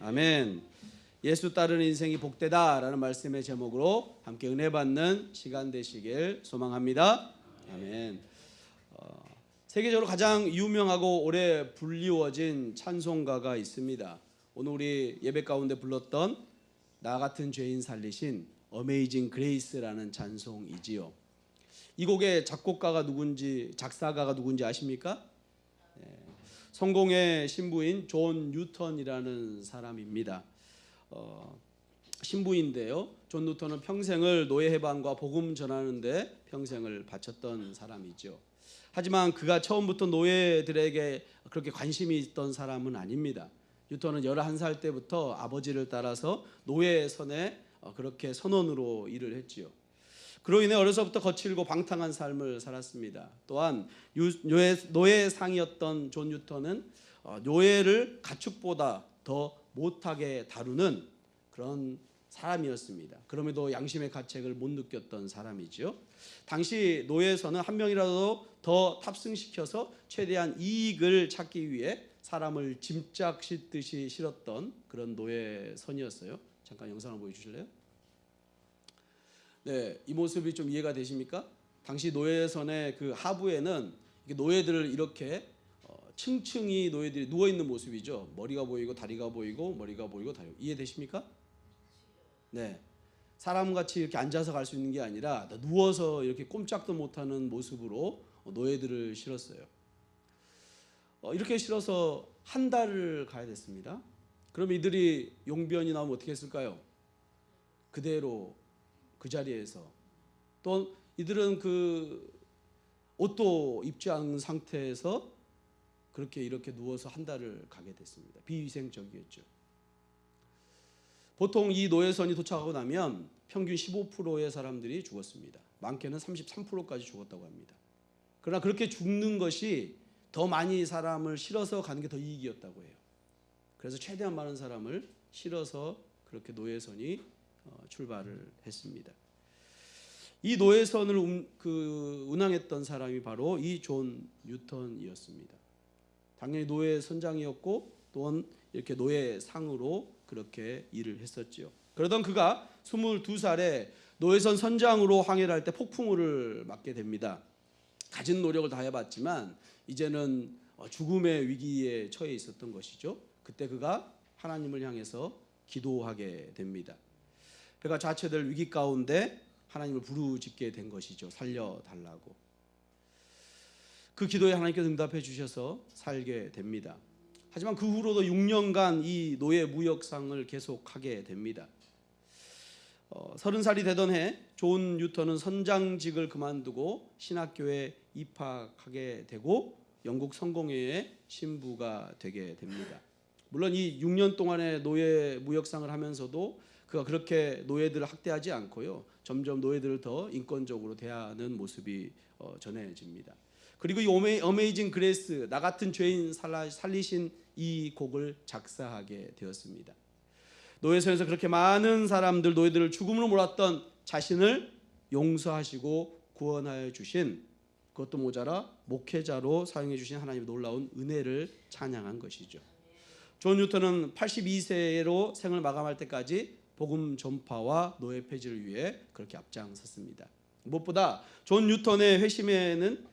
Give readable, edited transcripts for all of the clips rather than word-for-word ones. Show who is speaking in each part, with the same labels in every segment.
Speaker 1: 아멘. 예수 따르는 인생이 복되다라는 말씀의 제목으로 함께 은혜 받는 시간 되시길 소망합니다. 아멘. 세계적으로 가장 유명하고 오래 불리워진 찬송가가 있습니다. 오늘 우리 예배 가운데 불렀던 나 같은 죄인 살리신 어메이징 그레이스라는 찬송이지요. 이 곡의 작곡가가 누군지, 작사가가 누군지 아십니까? 성공의 신부인 존 뉴턴이라는 사람입니다. 신부인데요. 존 뉴턴은 평생을 노예 해방과 복음 전하는 데 평생을 바쳤던 사람이죠. 하지만 그가 처음부터 노예들에게 그렇게 관심이 있던 사람은 아닙니다. 뉴턴은 11살 때부터 아버지를 따라서 노예선에 그렇게 선원으로 일을 했지요. 그로 인해 어려서부터 거칠고 방탕한 삶을 살았습니다. 또한 노예상이었던 존 뉴턴은 노예를 가축보다 더 못하게 다루는 그런 사람이었습니다. 그럼에도 양심의 가책을 못 느꼈던 사람이죠. 당시 노예선은 한 명이라도 더 탑승시켜서 최대한 이익을 찾기 위해 사람을 짐짝 싣듯이 실었던 그런 노예선이었어요. 잠깐 영상을 보여주실래요? 네, 이 모습이 좀 이해가 되십니까? 당시 노예선의 그 하부에는 노예들을 이렇게 층층이 노예들이 누워 있는 모습이죠. 머리가 보이고 다리가 보이고 머리가 보이고 다리가 이해되십니까? 네, 사람같이 이렇게 앉아서 갈 수 있는 게 아니라 누워서 이렇게 꼼짝도 못하는 모습으로 노예들을 실었어요. 이렇게 실어서 한 달을 가야 됐습니다. 그럼 이들이 용변이 나오면 어떻게 했을까요? 그대로 그 자리에서 또 이들은 그 옷도 입지 않은 상태에서 그렇게 이렇게 누워서 한 달을 가게 됐습니다. 비위생적이었죠. 보통 이 노예선이 도착하고 나면 평균 15%의 사람들이 죽었습니다. 많게는 33%까지 죽었다고 합니다. 그러나 그렇게 죽는 것이 더 많이 사람을 실어서 가는 게 더 이익이었다고 해요. 그래서 최대한 많은 사람을 실어서 그렇게 노예선이 출발을 했습니다. 이 노예선을 운항했던 사람이 바로 이 존 뉴턴이었습니다. 당연히 노예 선장이었고 또한 이렇게 노예상으로 그렇게 일을 했었지요. 그러던 그가 22살에 노예선 선장으로 항해를 할 때 폭풍우를 맞게 됩니다. 가진 노력을 다 해봤지만 이제는 죽음의 위기에 처해 있었던 것이죠. 그때 그가 하나님을 향해서 기도하게 됩니다. 배가 좌체될 위기 가운데 하나님을 부르짖게 된 것이죠. 살려달라고. 그 기도에 하나님께서 응답해 주셔서 살게 됩니다. 하지만 그 후로도 6년간 이 노예 무역상을 계속하게 됩니다. 30살이 되던 해 존 뉴턴은 선장직을 그만두고 신학교에 입학하게 되고 영국 성공회의 신부가 되게 됩니다. 물론 이 6년 동안의 노예 무역상을 하면서도 그가 그렇게 노예들을 학대하지 않고요. 점점 노예들을 더 인권적으로 대하는 모습이 전해집니다. 그리고 이 어메이징 그레이스, 나 같은 죄인 살리신 이 곡을 작사하게 되었습니다. 노예선에서 그렇게 많은 사람들, 노예들을 죽음으로 몰았던 자신을 용서하시고 구원하여 주신, 그것도 모자라 목회자로 사용해 주신 하나님의 놀라운 은혜를 찬양한 것이죠. 존 뉴턴은 82세로 생을 마감할 때까지 복음 전파와 노예 폐지를 위해 그렇게 앞장섰습니다. 무엇보다 존 뉴턴의 회심에는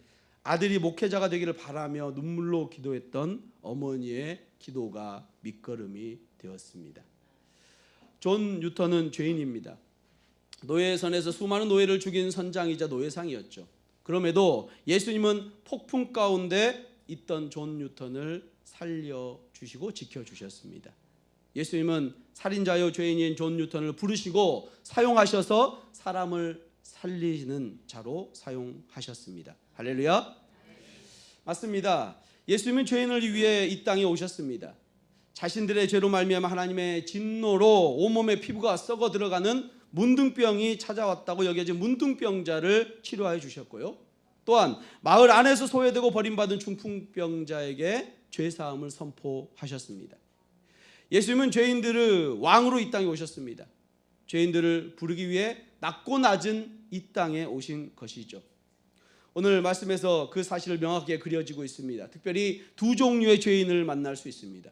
Speaker 1: 아들이 목회자가 되기를 바라며 눈물로 기도했던 어머니의 기도가 밑거름이 되었습니다. 존 뉴턴은 죄인입니다. 노예선에서 수많은 노예를 죽인 선장이자 노예상이었죠. 그럼에도 예수님은 폭풍 가운데 있던 존 뉴턴을 살려주시고 지켜주셨습니다. 예수님은 살인자요 죄인인 존 뉴턴을 부르시고 사용하셔서 사람을 살리는 자로 사용하셨습니다. 할렐루야. 맞습니다. 예수님은 죄인을 위해 이 땅에 오셨습니다. 자신들의 죄로 말미암아 하나님의 진노로 온몸의 피부가 썩어 들어가는 문둥병이 찾아왔다고 여겨진 문둥병자를 치료하여 주셨고요. 또한 마을 안에서 소외되고 버림받은 중풍병자에게 죄사함을 선포하셨습니다. 예수님은 죄인들을 왕으로 이 땅에 오셨습니다. 죄인들을 부르기 위해 낮고 낮은 이 땅에 오신 것이죠. 오늘 말씀에서 그 사실을 명확하게 그려지고 있습니다. 특별히 두 종류의 죄인을 만날 수 있습니다.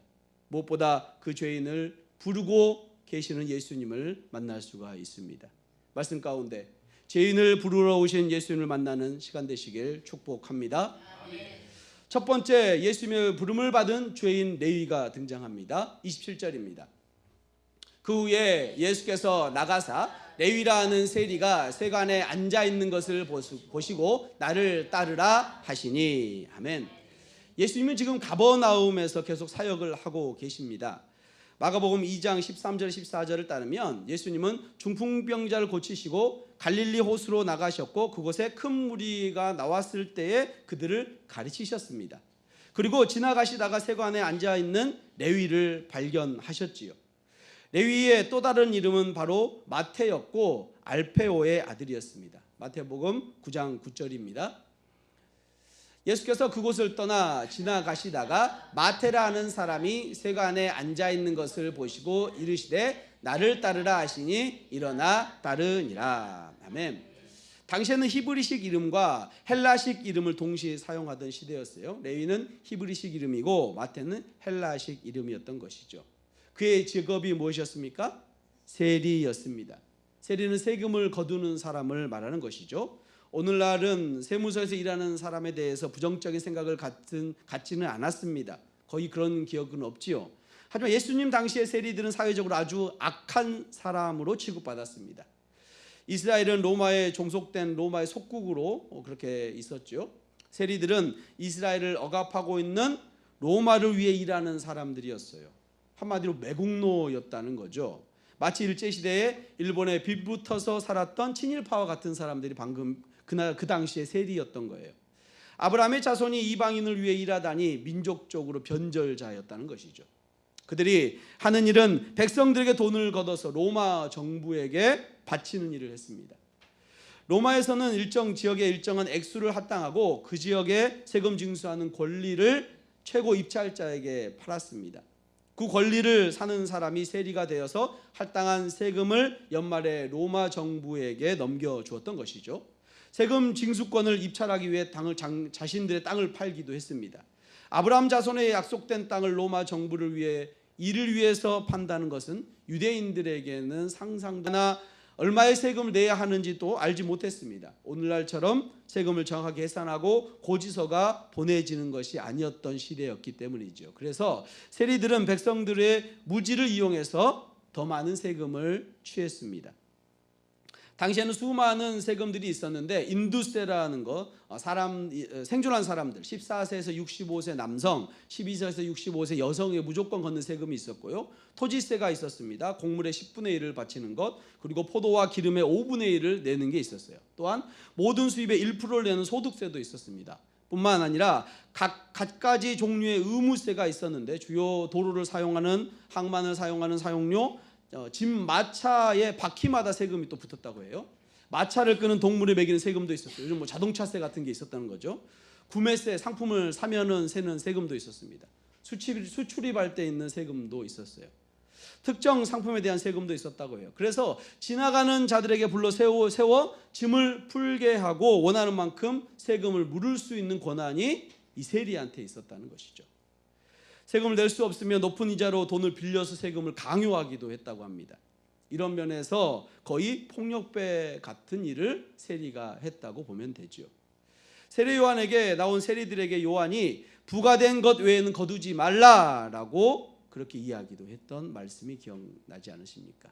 Speaker 1: 무엇보다 그 죄인을 부르고 계시는 예수님을 만날 수가 있습니다. 말씀 가운데 죄인을 부르러 오신 예수님을 만나는 시간 되시길 축복합니다. 첫 번째, 예수님의 부름을 받은 죄인 레위가 등장합니다. 27절입니다. 그 후에 예수께서 나가사 레위라는 세리가 세관에 앉아 있는 것을 보시고 나를 따르라 하시니. 아멘. 예수님은 지금 가버나움에서 계속 사역을 하고 계십니다. 마가복음 2장 13절 14절을 따르면 예수님은 중풍병자를 고치시고 갈릴리 호수로 나가셨고 그곳에 큰 무리가 나왔을 때에 그들을 가르치셨습니다. 그리고 지나가시다가 세관에 앉아 있는 레위를 발견하셨지요. 레위의 또 다른 이름은 바로 마태였고 알페오의 아들이었습니다. 마태복음 9장 9절입니다. 예수께서 그곳을 떠나 지나가시다가 마태라는 사람이 세관에 앉아 있는 것을 보시고 이르시되 나를 따르라 하시니 일어나 따르니라. 아멘. 당시에는 히브리식 이름과 헬라식 이름을 동시에 사용하던 시대였어요. 레위는 히브리식 이름이고 마태는 헬라식 이름이었던 것이죠. 그의 직업이 무엇이었습니까? 세리였습니다. 세리는 세금을 거두는 사람을 말하는 것이죠. 오늘날은 세무서에서 일하는 사람에 대해서 부정적인 생각을 갖지는 않았습니다. 거의 그런 기억은 없지요. 하지만 예수님 당시의 세리들은 사회적으로 아주 악한 사람으로 취급받았습니다. 이스라엘은 로마에 종속된 로마의 속국으로 그렇게 있었죠. 세리들은 이스라엘을 억압하고 있는 로마를 위해 일하는 사람들이었어요. 한마디로 매국노였다는 거죠. 마치 일제시대에 일본에 빌붙어서 살았던 친일파와 같은 사람들이 방금 그 당시에 세리였던 거예요. 아브라함의 자손이 이방인을 위해 일하다니 민족적으로 변절자였다는 것이죠. 그들이 하는 일은 백성들에게 돈을 걷어서 로마 정부에게 바치는 일을 했습니다. 로마에서는 일정 지역에 일정한 액수를 합당하고 그 지역에 세금 징수하는 권리를 최고 입찰자에게 팔았습니다. 그 권리를 사는 사람이 세리가 되어서 할당한 세금을 연말에 로마 정부에게 넘겨주었던 것이죠. 세금 징수권을 입찰하기 위해 자신들의 땅을 팔기도 했습니다. 아브라함 자손의 약속된 땅을 로마 정부를 위해 이를 위해서 판다는 것은 유대인들에게는 상상되나 얼마의 세금을 내야 하는지도 알지 못했습니다. 오늘날처럼 세금을 정확하게 계산하고 고지서가 보내지는 것이 아니었던 시대였기 때문이죠. 그래서 세리들은 백성들의 무지를 이용해서 더 많은 세금을 취했습니다. 당시에는 수많은 세금들이 있었는데 인두세라는 거, 생존한 사람들 14세에서 65세 남성, 12세에서 65세 여성에 무조건 걷는 세금이 있었고요. 토지세가 있었습니다. 곡물의 10분의 1을 바치는 것, 그리고 포도와 기름의 5분의 1을 내는 게 있었어요. 또한 모든 수입의 1%를 내는 소득세도 있었습니다. 뿐만 아니라 갖가지 종류의 의무세가 있었는데 주요 도로를 사용하는 항만을 사용하는 사용료, 집 마차의 바퀴마다 세금이 또 붙었다고 해요. 마차를 끄는 동물에 매기는 세금도 있었어요. 요즘 자동차세 같은 게 있었다는 거죠. 구매세, 상품을 사면은 세는 세금도 있었습니다. 수출입할 때 있는 세금도 있었어요. 특정 상품에 대한 세금도 있었다고 해요. 그래서 지나가는 자들에게 불러 세워 짐을 풀게 하고 원하는 만큼 세금을 물을 수 있는 권한이 이 세리한테 있었다는 것이죠. 세금을 낼 수 없으면 높은 이자로 돈을 빌려서 세금을 강요하기도 했다고 합니다. 이런 면에서 거의 폭력배 같은 일을 세리가 했다고 보면 되죠. 세례 요한에게 나온 세리들에게 요한이 부과된 것 외에는 거두지 말라라고 그렇게 이야기도 했던 말씀이 기억나지 않으십니까?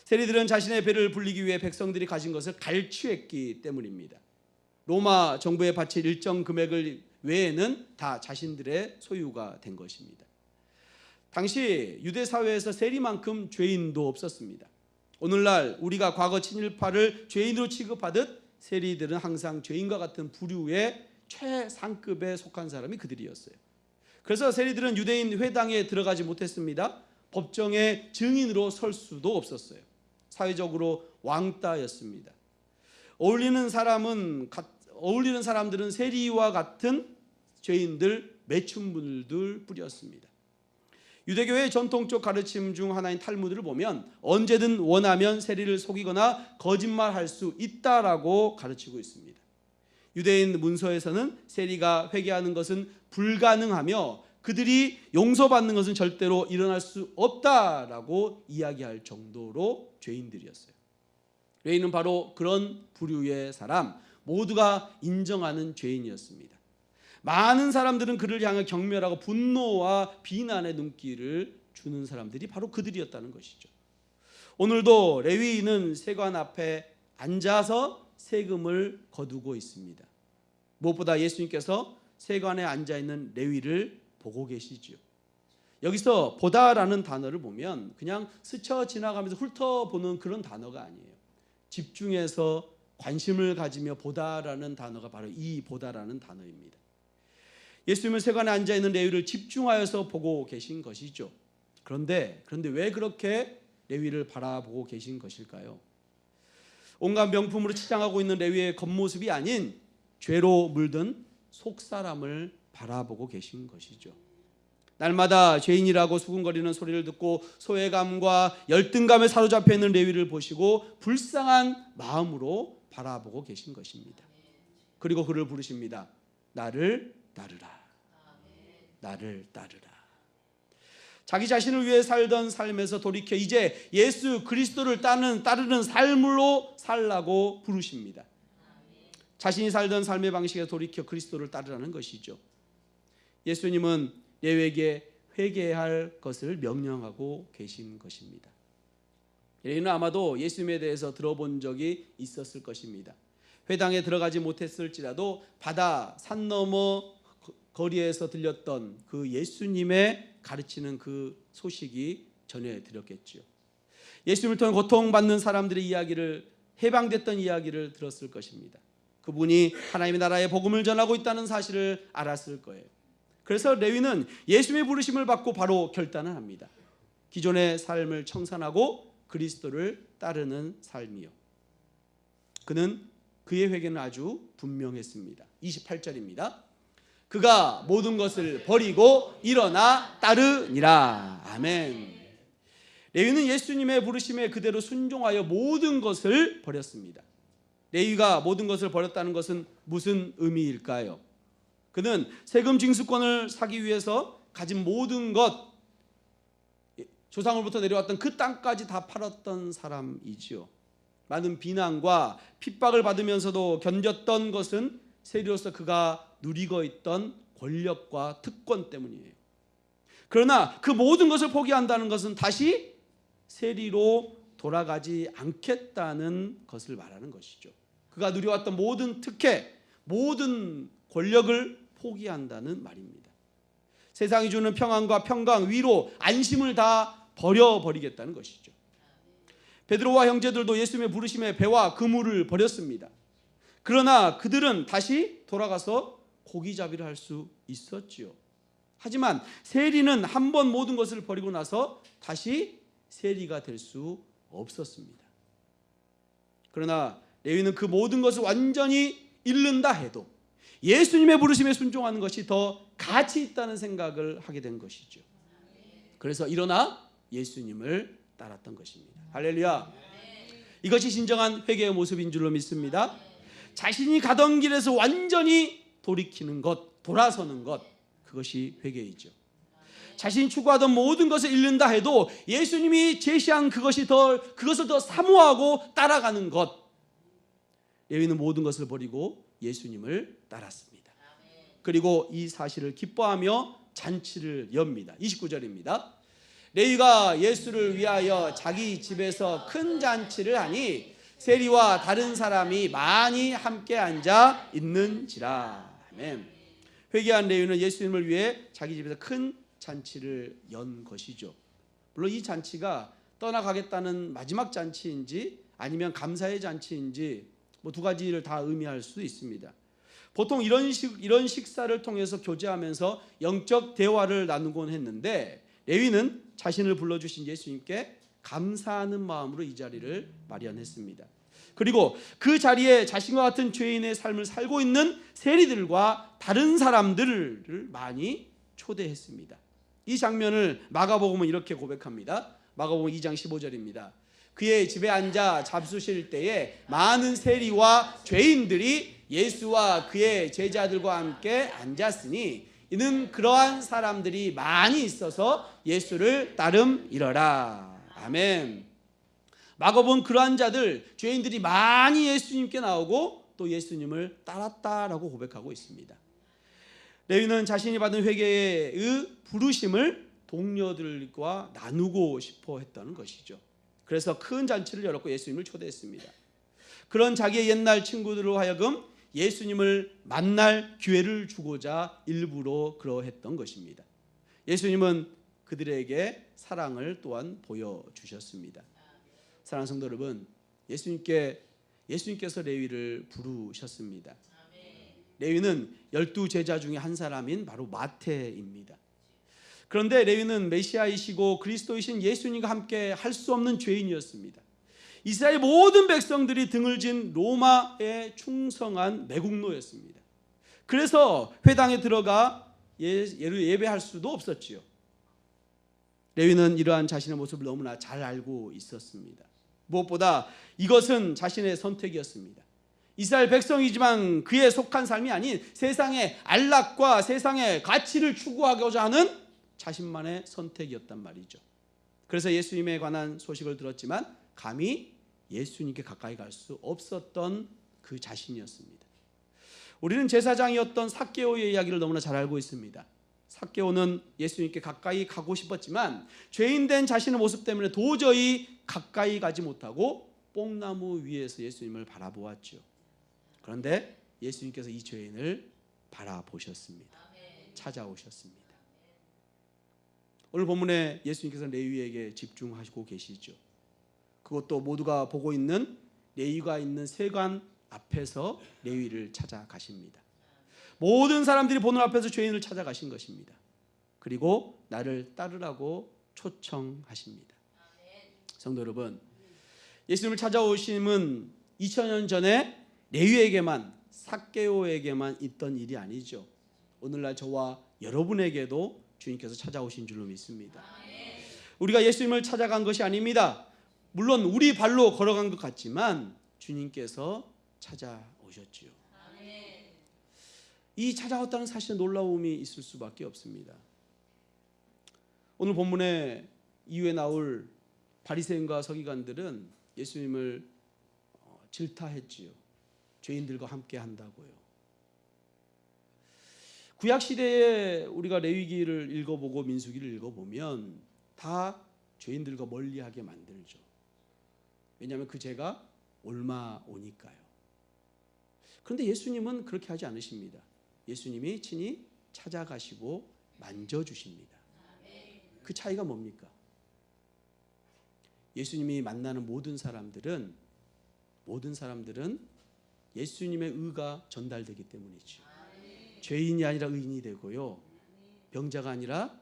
Speaker 1: 세리들은 자신의 배를 불리기 위해 백성들이 가진 것을 갈취했기 때문입니다. 로마 정부에 바칠 일정 금액을 외에는 다 자신들의 소유가 된 것입니다. 당시 유대 사회에서 세리만큼 죄인도 없었습니다. 오늘날 우리가 과거 친일파를 죄인으로 취급하듯 세리들은 항상 죄인과 같은 부류의 최상급에 속한 사람이 그들이었어요. 그래서 세리들은 유대인 회당에 들어가지 못했습니다. 법정의 증인으로 설 수도 없었어요. 사회적으로 왕따였습니다. 어울리는 사람들은 세리와 같은 죄인들, 매춘물들 뿐이었습니다. 유대교의 전통적 가르침 중 하나인 탈무드를 보면 언제든 원하면 세리를 속이거나 거짓말할 수 있다라고 가르치고 있습니다. 유대인 문서에서는 세리가 회개하는 것은 불가능하며 그들이 용서받는 것은 절대로 일어날 수 없다라고 이야기할 정도로 죄인들이었어요. 레위는 바로 그런 부류의 사람, 모두가 인정하는 죄인이었습니다. 많은 사람들은 그를 향해 경멸하고 분노와 비난의 눈길을 주는 사람들이 바로 그들이었다는 것이죠. 오늘도 레위인은 세관 앞에 앉아서 세금을 거두고 있습니다. 무엇보다 예수님께서 세관에 앉아있는 레위를 보고 계시죠. 여기서 보다라는 단어를 보면 그냥 스쳐 지나가면서 훑어보는 그런 단어가 아니에요. 집중해서 관심을 가지며 보다라는 단어가 바로 이 보다라는 단어입니다. 예수님은 세관에 앉아있는 레위를 집중하여서 보고 계신 것이죠. 그런데 왜 그렇게 레위를 바라보고 계신 것일까요? 온갖 명품으로 치장하고 있는 레위의 겉모습이 아닌 죄로 물든 속사람을 바라보고 계신 것이죠. 날마다 죄인이라고 수군거리는 소리를 듣고 소외감과 열등감에 사로잡혀 있는 레위를 보시고 불쌍한 마음으로 바라보고 계신 것입니다. 그리고 그를 부르십니다. 나를 따르라. 나를 따르라. 자기 자신을 위해 살던 삶에서 돌이켜 이제 예수 그리스도를 따르는 삶으로 살라고 부르십니다. 자신이 살던 삶의 방식에 돌이켜 그리스도를 따르라는 것이죠. 예수님은 레위에게 회개할 것을 명령하고 계신 것입니다. 레위는 아마도 예수님에 대해서 들어본 적이 있었을 것입니다. 회당에 들어가지 못했을지라도 바다 산 너머 거리에서 들렸던 그 예수님의 가르치는 그 소식이 전해드렸겠죠. 예수님을 통해 고통받는 사람들의 이야기를, 해방됐던 이야기를 들었을 것입니다. 그분이 하나님의 나라의 복음을 전하고 있다는 사실을 알았을 거예요. 그래서 레위는 예수님의 부르심을 받고 바로 결단을 합니다. 기존의 삶을 청산하고 그리스도를 따르는 삶이요. 그의 회개는 아주 분명했습니다. 28절입니다. 그가 모든 것을 버리고 일어나 따르니라. 아멘. 레위는 예수님의 부르심에 그대로 순종하여 모든 것을 버렸습니다. 레위가 모든 것을 버렸다는 것은 무슨 의미일까요? 그는 세금 징수권을 사기 위해서 가진 모든 것, 조상으로부터 내려왔던 그 땅까지 다 팔았던 사람이지요. 많은 비난과 핍박을 받으면서도 견뎠던 것은 세리로서 그가 누리고 있던 권력과 특권 때문이에요. 그러나 그 모든 것을 포기한다는 것은 다시 세리로 돌아가지 않겠다는 것을 말하는 것이죠. 그가 누려왔던 모든 특혜, 모든 권력을 포기한다는 말입니다. 세상이 주는 평안과 평강, 위로, 안심을 다 버려버리겠다는 것이죠. 베드로와 형제들도 예수님의 부르심에 배와 그물을 버렸습니다. 그러나 그들은 다시 돌아가서 고기잡이를 할 수 있었지요. 하지만 세리는 한 번 모든 것을 버리고 나서 다시 세리가 될 수 없었습니다. 그러나 레위는 그 모든 것을 완전히 잃는다 해도 예수님의 부르심에 순종하는 것이 더 가치 있다는 생각을 하게 된 것이죠. 그래서 일어나 예수님을 따랐던 것입니다. 할렐루야. 이것이 진정한 회개의 모습인 줄로 믿습니다. 자신이 가던 길에서 완전히 돌이키는 것, 돌아서는 것, 그것이 회개이죠. 자신이 추구하던 모든 것을 잃는다 해도 예수님이 제시한 그것을 더 사모하고 따라가는 것. 레위는 모든 것을 버리고 예수님을 따랐습니다. 그리고 이 사실을 기뻐하며 잔치를 엽니다. 29절입니다. 레위가 예수를 위하여 자기 집에서 큰 잔치를 하니 세리와 다른 사람이 많이 함께 앉아 있는지라. 아멘. 회개한 레위는 예수님을 위해 자기 집에서 큰 잔치를 연 것이죠. 물론 이 잔치가 떠나가겠다는 마지막 잔치인지 아니면 감사의 잔치인지 두 가지를 다 의미할 수 있습니다. 보통 이런 식사를 통해서 교제하면서 영적 대화를 나누곤 했는데 레위는 자신을 불러주신 예수님께 감사하는 마음으로 이 자리를 마련했습니다. 그리고 그 자리에 자신과 같은 죄인의 삶을 살고 있는 세리들과 다른 사람들을 많이 초대했습니다. 이 장면을 마가복음은 이렇게 고백합니다. 마가복음 2장 15절입니다. 그의 집에 앉아 잡수실 때에 많은 세리와 죄인들이 예수와 그의 제자들과 함께 앉았으니 이는 그러한 사람들이 많이 있어서 예수를 따름이러라. 아멘. 마가복음 그러한 자들, 죄인들이 많이 예수님께 나오고 또 예수님을 따랐다라고 고백하고 있습니다. 레위는 자신이 받은 회개의 부르심을 동료들과 나누고 싶어 했던 것이죠. 그래서 큰 잔치를 열었고 예수님을 초대했습니다. 그런 자기의 옛날 친구들로 하여금 예수님을 만날 기회를 주고자 일부러 그러했던 것입니다. 예수님은 그들에게 사랑을 또한 보여주셨습니다. 사랑하는 성도 여러분, 예수님께서 레위를 부르셨습니다. 레위는 12제자 중에 한 사람인 바로 마태입니다. 그런데 레위는 메시아이시고 그리스도이신 예수님과 함께 할 수 없는 죄인이었습니다. 이스라엘 모든 백성들이 등을 진 로마에 충성한 매국노였습니다. 그래서 회당에 들어가 예배할 수도 없었지요. 레위는 이러한 자신의 모습을 너무나 잘 알고 있었습니다. 무엇보다 이것은 자신의 선택이었습니다. 이스라엘 백성이지만 그에 속한 삶이 아닌 세상의 안락과 세상의 가치를 추구하고자 하는 자신만의 선택이었단 말이죠. 그래서 예수님에 관한 소식을 들었지만 감히 예수님께 가까이 갈 수 없었던 그 자신이었습니다. 우리는 제사장이었던 삭개오의 이야기를 너무나 잘 알고 있습니다. 삭개오는 예수님께 가까이 가고 싶었지만 죄인된 자신의 모습 때문에 도저히 가까이 가지 못하고 뽕나무 위에서 예수님을 바라보았죠. 그런데 예수님께서 이 죄인을 바라보셨습니다. 찾아오셨습니다. 오늘 본문에 예수님께서 레위에게 집중하시고 계시죠. 그것도 모두가 보고 있는 레위가 있는 세관 앞에서 레위를 찾아가십니다. 모든 사람들이 보는 앞에서 죄인을 찾아가신 것입니다. 그리고 나를 따르라고 초청하십니다. 성도 여러분, 예수님을 찾아오심은 2000년 전에 레위에게만, 삭개오에게만 있던 일이 아니죠. 오늘날 저와 여러분에게도 주님께서 찾아오신 줄로 믿습니다. 우리가 예수님을 찾아간 것이 아닙니다. 물론 우리 발로 걸어간 것 같지만 주님께서 찾아오셨지요. 이 찾아왔다는 사실에 놀라움이 있을 수밖에 없습니다. 오늘 본문에 이후에 나올 바리새인과 서기관들은 예수님을 질타했지요. 죄인들과 함께 한다고요. 구약 시대에 우리가 레위기를 읽어보고 민수기를 읽어보면 다 죄인들과 멀리하게 만들죠. 왜냐하면 그 죄가 옮아오니까요. 그런데 예수님은 그렇게 하지 않으십니다. 예수님이 친히 찾아가시고 만져주십니다. 그 차이가 뭡니까? 예수님이 만나는 모든 사람들은 예수님의 의가 전달되기 때문이죠. 죄인이 아니라 의인이 되고요, 병자가 아니라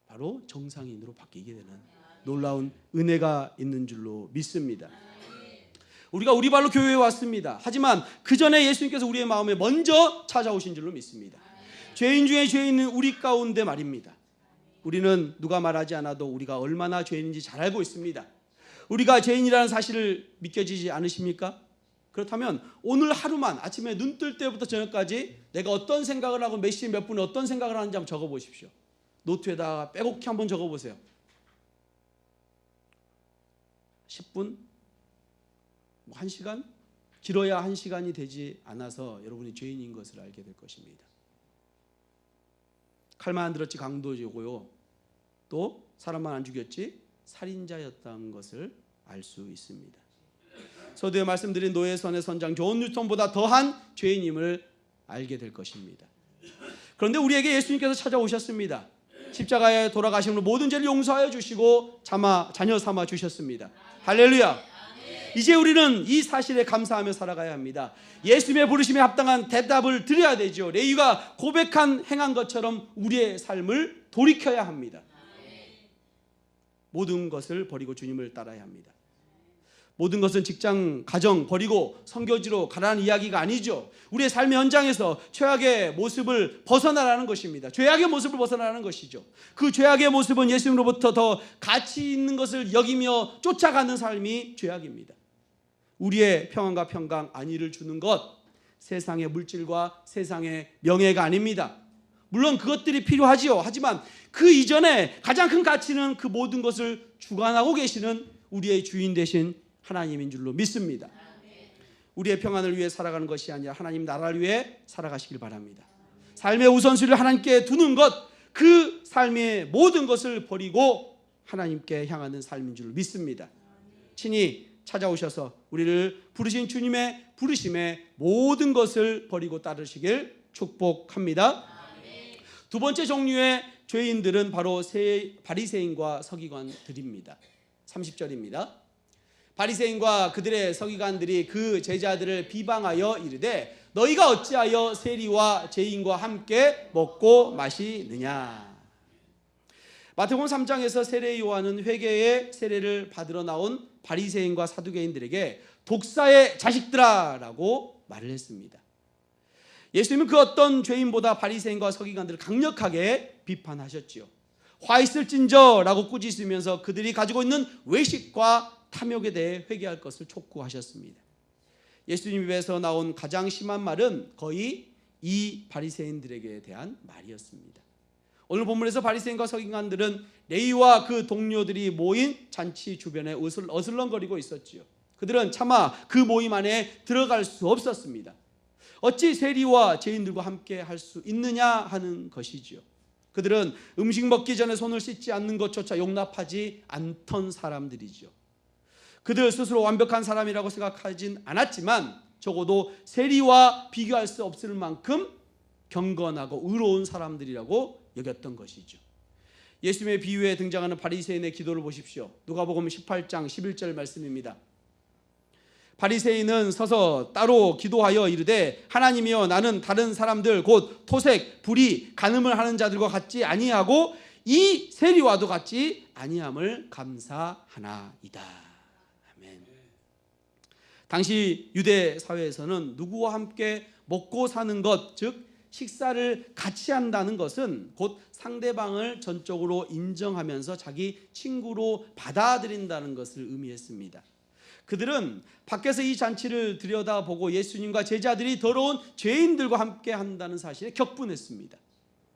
Speaker 1: 바로 정상인으로 바뀌게 되는 놀라운 은혜가 있는 줄로 믿습니다. 우리가 우리 발로 교회에 왔습니다. 하지만 그 전에 예수님께서 우리의 마음에 먼저 찾아오신 줄로 믿습니다. 죄인 중에 죄인은 우리 가운데 말입니다. 우리는 누가 말하지 않아도 우리가 얼마나 죄인인지 잘 알고 있습니다. 우리가 죄인이라는 사실을 믿겨지지 않으십니까? 그렇다면 오늘 하루만 아침에 눈 뜰 때부터 저녁까지 내가 어떤 생각을 하고 몇 시 몇 분에 어떤 생각을 하는지 한번 적어보십시오. 노트에다가 빼곡히 한번 적어보세요. 10분? 1시간? 길어야 1시간이 되지 않아서 여러분이 죄인인 것을 알게 될 것입니다. 칼만 안 들었지 강도지고요, 또 사람만 안 죽였지 살인자였다는 것을 알 수 있습니다. 서두에 말씀드린 노예 선의 선장 존 뉴턴보다 더한 죄인임을 알게 될 것입니다. 그런데 우리에게 예수님께서 찾아오셨습니다. 십자가에 돌아가심으로 모든 죄를 용서하여 주시고 자녀 삼아 주셨습니다. 할렐루야. 이제 우리는 이 사실에 감사하며 살아가야 합니다. 예수님의 부르심에 합당한 대답을 드려야 되죠. 레위가 고백한 행한 것처럼 우리의 삶을 돌이켜야 합니다. 모든 것을 버리고 주님을 따라야 합니다. 모든 것은 직장, 가정 버리고 선교지로 가라는 이야기가 아니죠. 우리의 삶의 현장에서 죄악의 모습을 벗어나라는 것입니다. 죄악의 모습을 벗어나라는 것이죠. 그 죄악의 모습은 예수님으로부터 더 가치 있는 것을 여기며 쫓아가는 삶이 죄악입니다. 우리의 평안과 평강, 안위를 주는 것, 세상의 물질과 세상의 명예가 아닙니다. 물론 그것들이 필요하지요. 하지만 그 이전에 가장 큰 가치는 그 모든 것을 주관하고 계시는 우리의 주인 되신 하나님인 줄로 믿습니다. 우리의 평안을 위해 살아가는 것이 아니라 하나님 나라를 위해 살아가시길 바랍니다. 삶의 우선순위를 하나님께 두는 것, 그 삶의 모든 것을 버리고 하나님께 향하는 삶인 줄 믿습니다. 친히 찾아오셔서 우리를 부르신 주님의 부르심에 모든 것을 버리고 따르시길 축복합니다. 두 번째 종류의 죄인들은 바로 바리새인과 서기관들입니다. 30절입니다. 바리새인과 그들의 서기관들이 그 제자들을 비방하여 이르되 너희가 어찌하여 세리와 죄인과 함께 먹고 마시느냐. 마태복음 3장에서 세례 요한은 회개의 세례를 받으러 나온 바리새인과 사두개인들에게 독사의 자식들아 라고 말을 했습니다. 예수님은 그 어떤 죄인보다 바리새인과 서기관들을 강력하게 비판하셨지요. 화 있을진저 라고 꾸짖으면서 그들이 가지고 있는 외식과 탐욕에 대해 회개할 것을 촉구하셨습니다. 예수님 입에서 나온 가장 심한 말은 거의 이 바리새인들에게 대한 말이었습니다. 오늘 본문에서 바리새인과 서기관들은 레위와 그 동료들이 모인 잔치 주변에 어슬렁거리고 있었지요. 그들은 차마 그 모임 안에 들어갈 수 없었습니다. 어찌 세리와 죄인들과 함께 할 수 있느냐 하는 것이지요. 그들은 음식 먹기 전에 손을 씻지 않는 것조차 용납하지 않던 사람들이죠. 그들 스스로 완벽한 사람이라고 생각하진 않았지만 적어도 세리와 비교할 수 없을 만큼 경건하고 의로운 사람들이라고 여겼던 것이죠. 예수님의 비유에 등장하는 바리새인의 기도를 보십시오. 누가복음 18장 11절 말씀입니다. 바리새인은 서서 따로 기도하여 이르되 하나님이여 나는 다른 사람들 곧 토색, 불의, 간음을 하는 자들과 같지 아니하고 이 세리와도 같지 아니함을 감사하나이다. 당시 유대 사회에서는 누구와 함께 먹고 사는 것, 즉 식사를 같이 한다는 것은 곧 상대방을 전적으로 인정하면서 자기 친구로 받아들인다는 것을 의미했습니다. 그들은 밖에서 이 잔치를 들여다보고 예수님과 제자들이 더러운 죄인들과 함께 한다는 사실에 격분했습니다.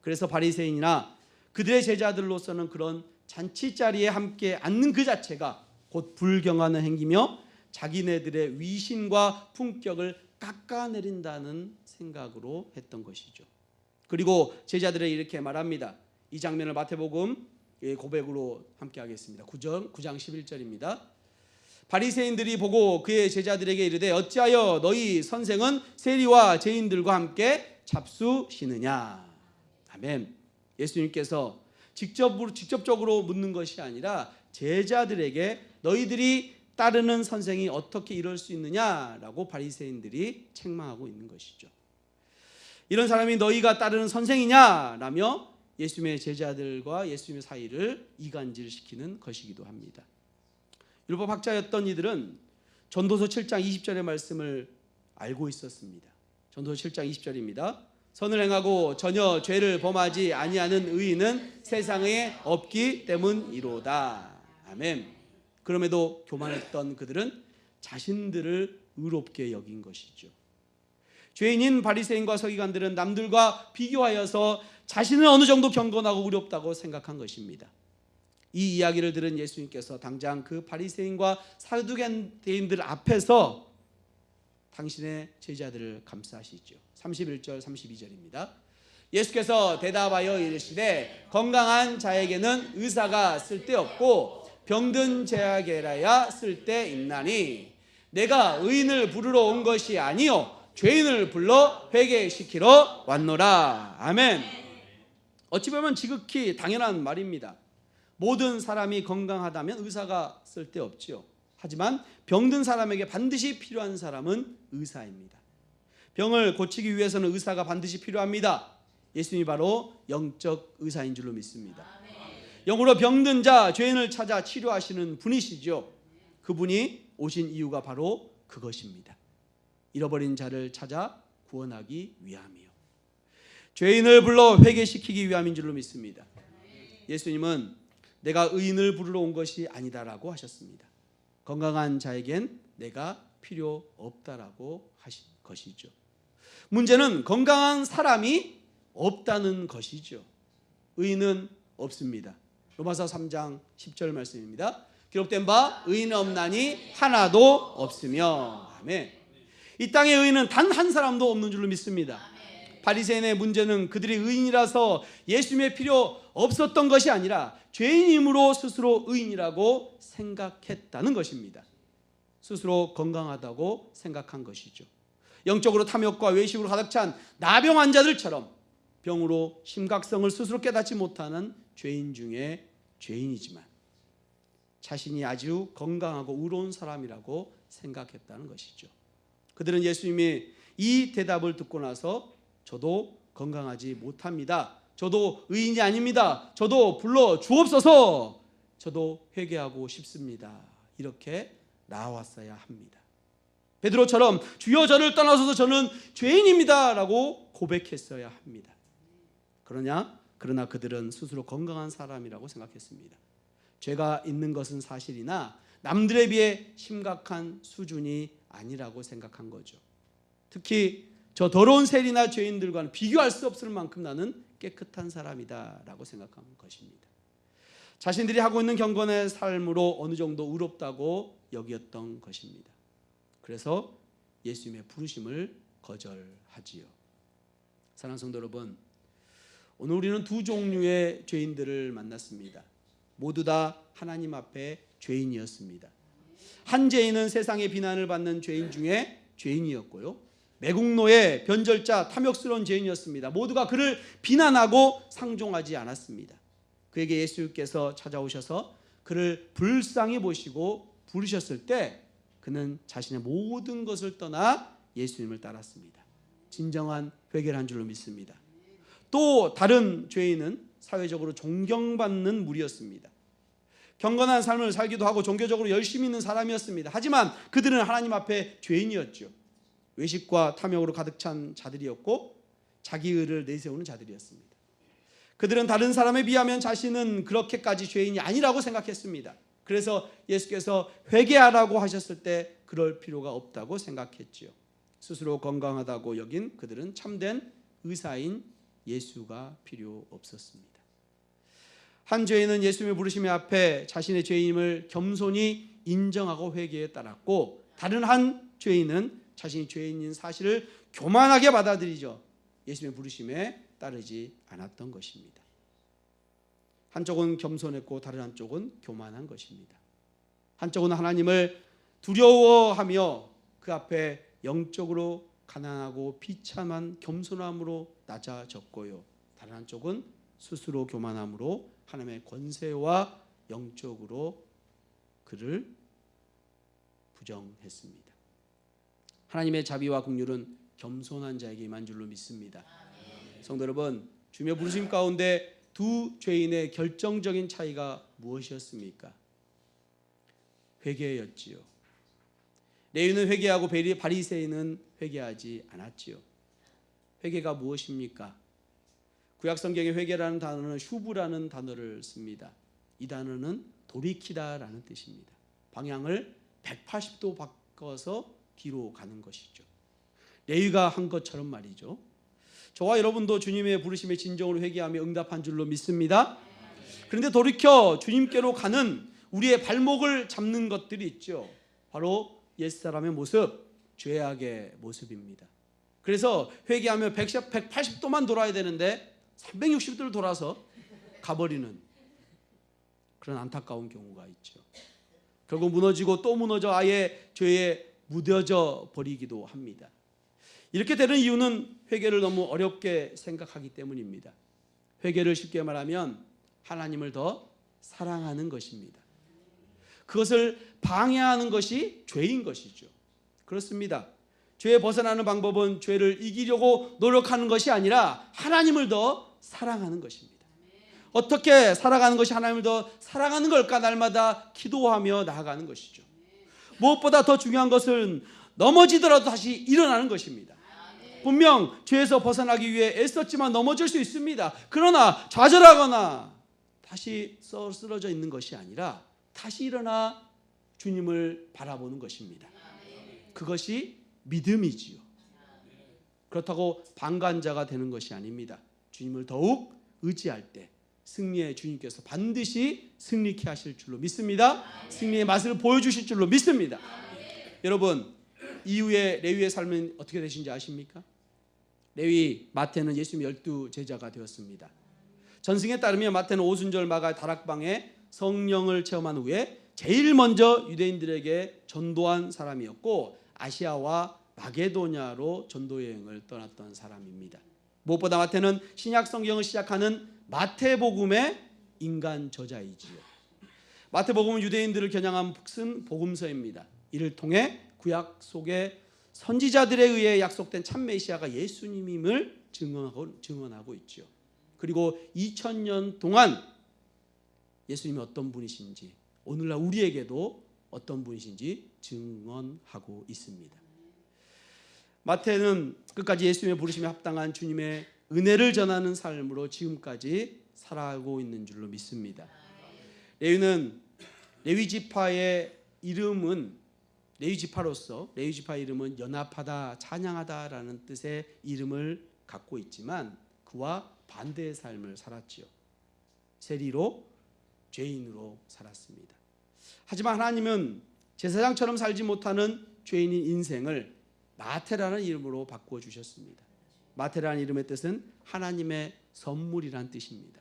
Speaker 1: 그래서 바리새인이나 그들의 제자들로서는 그런 잔치 자리에 함께 앉는 그 자체가 곧 불경하는 행위며 자기네들의 위신과 품격을 깎아내린다는 생각으로 했던 것이죠. 그리고 제자들은 이렇게 말합니다. 이 장면을 마태복음 고백으로 함께 하겠습니다. 9장 11절입니다. 바리새인들이 보고 그의 제자들에게 이르되 어찌하여 너희 선생은 세리와 죄인들과 함께 잡수시느냐. 아멘. 예수님께서 직접적으로 묻는 것이 아니라 제자들에게 너희들이 따르는 선생이 어떻게 이럴 수 있느냐라고 바리새인들이 책망하고 있는 것이죠. 이런 사람이 너희가 따르는 선생이냐라며 예수님의 제자들과 예수님의 사이를 이간질시키는 것이기도 합니다. 율법학자였던 이들은 전도서 7장 20절의 말씀을 알고 있었습니다. 전도서 7장 20절입니다. 선을 행하고 전혀 죄를 범하지 아니하는 의인은 세상에 없기 때문이로다. 아멘. 그럼에도 교만했던 그들은 자신들을 의롭게 여긴 것이죠. 죄인인 바리새인과 서기관들은 남들과 비교하여서 자신은 어느 정도 경건하고 의롭다고 생각한 것입니다. 이 이야기를 들은 예수님께서 당장 그 바리새인과 사두개인들 앞에서 당신의 제자들을 감싸시죠. 31절 32절입니다. 예수께서 대답하여 이르시되 건강한 자에게는 의사가 쓸데없고 병든 자에게라야 쓸데있나니 내가 의인을 부르러 온 것이 아니요 죄인을 불러 회개시키러 왔노라. 아멘. 어찌 보면 지극히 당연한 말입니다. 모든 사람이 건강하다면 의사가 쓸데없지요. 하지만 병든 사람에게 반드시 필요한 사람은 의사입니다. 병을 고치기 위해서는 의사가 반드시 필요합니다. 예수님이 바로 영적 의사인 줄로 믿습니다. 영으로 병든 자, 죄인을 찾아 치료하시는 분이시죠. 그분이 오신 이유가 바로 그것입니다. 잃어버린 자를 찾아 구원하기 위함이요. 죄인을 불러 회개시키기 위함인 줄로 믿습니다. 예수님은 내가 의인을 부르러 온 것이 아니다라고 하셨습니다. 건강한 자에겐 내가 필요 없다라고 하신 것이죠. 문제는 건강한 사람이 없다는 것이죠. 의인은 없습니다. 로마서 3장 10절 말씀입니다. 기록된 바 의인은 없나니 하나도 없으며. 아멘. 이 땅에 의인은 단 한 사람도 없는 줄로 믿습니다. 바리새인의 문제는 그들이 의인이라서 예수님의 필요 없었던 것이 아니라 죄인임으로 스스로 의인이라고 생각했다는 것입니다. 스스로 건강하다고 생각한 것이죠. 영적으로 탐욕과 외식으로 가득 찬 나병 환자들처럼 병으로 심각성을 스스로 깨닫지 못하는 죄인 중에 죄인이지만 자신이 아주 건강하고 의로운 사람이라고 생각했다는 것이죠. 그들은 예수님이 이 대답을 듣고 나서 저도 건강하지 못합니다. 저도 의인이 아닙니다. 저도 불러 주옵소서. 저도 회개하고 싶습니다. 이렇게 나왔어야 합니다. 베드로처럼 주여 저를 떠나소서 저는 죄인입니다 라고 고백했어야 합니다. 그러나 그들은 스스로 건강한 사람이라고 생각했습니다. 죄가 있는 것은 사실이나 남들에 비해 심각한 수준이 아니라고 생각한 거죠. 특히 저 더러운 세리나 죄인들과는 비교할 수 없을 만큼 나는 깨끗한 사람이다 라고 생각한 것입니다. 자신들이 하고 있는 경건의 삶으로 어느 정도 의롭다고 여겼던 것입니다. 그래서 예수님의 부르심을 거절하지요. 사랑하는 성도 여러분, 오늘 우리는 두 종류의 죄인들을 만났습니다. 모두 다 하나님 앞에 죄인이었습니다. 한 죄인은 세상의 비난을 받는 죄인 중에 죄인이었고요, 매국노의 변절자 탐욕스러운 죄인이었습니다. 모두가 그를 비난하고 상종하지 않았습니다. 그에게 예수께서 찾아오셔서 그를 불쌍히 보시고 부르셨을 때 그는 자신의 모든 것을 떠나 예수님을 따랐습니다. 진정한 회개를 한 줄로 믿습니다. 또 다른 죄인은 사회적으로 존경받는 무리였습니다. 경건한 삶을 살기도 하고 종교적으로 열심히 있는 사람이었습니다. 하지만 그들은 하나님 앞에 죄인이었죠. 외식과 탐욕으로 가득 찬 자들이었고 자기 의를 내세우는 자들이었습니다. 그들은 다른 사람에 비하면 자신은 그렇게까지 죄인이 아니라고 생각했습니다. 그래서 예수께서 회개하라고 하셨을 때 그럴 필요가 없다고 생각했지요. 스스로 건강하다고 여긴 그들은 참된 의사인 예수가 필요 없었습니다. 한 죄인은 예수님의 부르심에 앞에 자신의 죄인임을 겸손히 인정하고 회개에 따랐고, 다른 한 죄인은 자신이 죄인인 사실을 교만하게 받아들이죠. 예수님의 부르심에 따르지 않았던 것입니다. 한쪽은 겸손했고 다른 한쪽은 교만한 것입니다. 한쪽은 하나님을 두려워하며 그 앞에 영적으로 가난하고 비참한 겸손함으로 낮아졌고요, 다른 한쪽은 스스로 교만함으로 하나님의 권세와 영적으로 그를 부정했습니다. 하나님의 자비와 긍휼은 겸손한 자에게 임한 줄로 믿습니다. 성도 여러분, 주님의 부르심 가운데 두 죄인의 결정적인 차이가 무엇이었습니까? 회개였지요. 레위는 회개하고 바리새인은 회개하지 않았지요. 회개가 무엇입니까? 구약 성경에 회개라는 단어는 슈브라는 단어를 씁니다. 이 단어는 돌이키다라는 뜻입니다. 방향을 180도 바꿔서 뒤로 가는 것이죠. 레위가 한 것처럼 말이죠. 저와 여러분도 주님의 부르심에 진정으로 회개하며 응답한 줄로 믿습니다. 그런데 돌이켜 주님께로 가는 우리의 발목을 잡는 것들이 있죠. 바로 옛사람의 모습, 죄악의 모습입니다. 그래서 회개하며 180도만 돌아야 되는데 360도를 돌아서 가버리는 그런 안타까운 경우가 있죠. 결국 무너지고 또 무너져 아예 죄에 무뎌져 버리기도 합니다. 이렇게 되는 이유는 회개를 너무 어렵게 생각하기 때문입니다. 회개를 쉽게 말하면 하나님을 더 사랑하는 것입니다. 그것을 방해하는 것이 죄인 것이죠. 그렇습니다. 죄에 벗어나는 방법은 죄를 이기려고 노력하는 것이 아니라 하나님을 더 사랑하는 것입니다. 어떻게 살아가는 것이 하나님을 더 사랑하는 걸까? 날마다 기도하며 나아가는 것이죠. 무엇보다 더 중요한 것은 넘어지더라도 다시 일어나는 것입니다. 분명 죄에서 벗어나기 위해 애썼지만 넘어질 수 있습니다. 그러나 좌절하거나 다시 쓰러져 있는 것이 아니라 다시 일어나 주님을 바라보는 것입니다. 그것이 믿음이지요. 그렇다고 방관자가 되는 것이 아닙니다. 주님을 더욱 의지할 때 승리의 주님께서 반드시 승리케 하실 줄로 믿습니다. 승리의 맛을 보여주실 줄로 믿습니다. 여러분, 이후에 레위의 삶은 어떻게 되신지 아십니까? 레위 마태는 예수님 12제자가 되었습니다. 전승에 따르면 마태는 오순절 마가 다락방에 성령을 체험한 후에 제일 먼저 유대인들에게 전도한 사람이었고 아시아와 마게도냐로 전도 여행을 떠났던 사람입니다. 무엇보다 마태는 신약 성경을 시작하는 마태복음의 인간 저자이지요. 마태복음은 유대인들을 겨냥한 쓴 복음서입니다. 이를 통해 구약 속의 선지자들에 의해 약속된 참 메시아가 예수님임을 증언하고 있죠. 그리고 2000년 동안 예수님이 어떤 분이신지, 오늘날 우리에게도 어떤 분이신지 증언하고 있습니다. 마태는 끝까지 예수님의 부르심에 합당한 주님의 은혜를 전하는 삶으로 지금까지 살아가고 있는 줄로 믿습니다. 레위는 레위지파의 이름은 레위지파로서 레위지파의 이름은 연합하다, 찬양하다라는 뜻의 이름을 갖고 있지만 그와 반대의 삶을 살았지요. 세리로 죄인으로 살았습니다. 하지만 하나님은 제사장처럼 살지 못하는 죄인인 인생을 마태라는 이름으로 바꾸어 주셨습니다. 마태라는 이름의 뜻은 하나님의 선물이란 뜻입니다.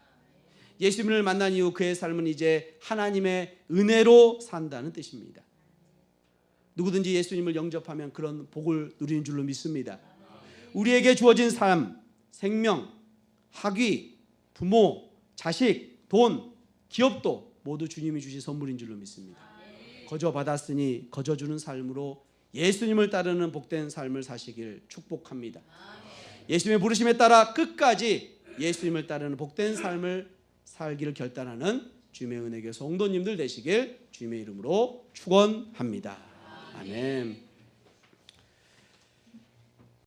Speaker 1: 예수님을 만난 이후 그의 삶은 이제 하나님의 은혜로 산다는 뜻입니다. 누구든지 예수님을 영접하면 그런 복을 누리는 줄로 믿습니다. 우리에게 주어진 삶, 생명, 학위, 부모, 자식, 돈, 기업도 모두 주님이 주신 선물인 줄로 믿습니다. 거저 받았으니 거저 주는 삶으로 예수님을 따르는 복된 삶을 사시길 축복합니다. 예수님의 부르심에 따라 끝까지 예수님을 따르는 복된 삶을 살기를 결단하는 주님의 은혜교 성도님들 되시길 주님의 이름으로 축원합니다. 아멘.